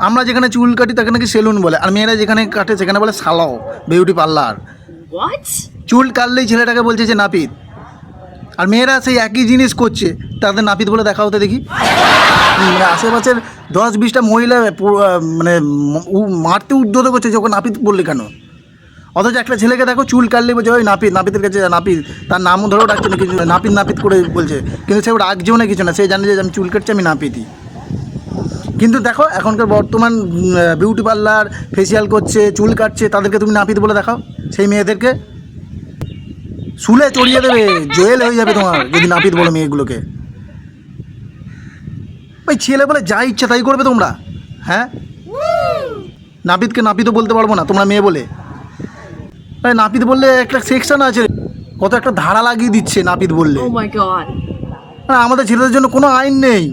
আমরা যেখানে চুল কাটি তাকে নাকি সেলুন বলে, আর মেয়েরা যেখানে কাটে সেখানে বলে সালাও, বিউটি পার্লার। What? চুল কাটলেই ছেলেটাকে বলছে যে নাপিত, আর মেয়েরা সেই একই জিনিস করছে, তাদের নাপিত বলে দেখা হতে দেখি। মানে আশেপাশের 10-20টা মহিলা মানে মারতে উদ্যোগ করছে যখন নাপিত বললে কেন। অথচ একটা ছেলেকে দেখো চুল কাটলে বলছে ওই নাপিত, নাপিতের কাছে নাপিত, তার নামও ধরেও ডাকছে না, কিছু নাপিত নাপিত করে বলছে, কিন্তু সে রাখছেও না কিছু না, সে জানে যে আমি চুল কাটছি, আমি নাপিতই। কিন্তু দেখো এখনকার বর্তমান বিউটি পার্লার ফেসিয়াল করছে, চুল কাটছে, তাদেরকে তুমি নাপিত বলে দেখাও, সেই মেয়েদেরকে শুলে চড়িয়ে দেবে, জেল হয়ে যাবে তোমার যদি নাপিত বলো মেয়েগুলোকে। ওই ছেলে বলে যা ইচ্ছা তাই করবে তোমরা, হ্যাঁ? নাপিতকে নাপিতও বলতে পারবো না তোমরা মেয়ে বলে? নাপিত বললে একটা সেকশন আছে, কত একটা ধারা লাগিয়ে দিচ্ছে নাপিত বললে। Oh my god. আমাদের ছেলেদের জন্য কোনো আইন নেই।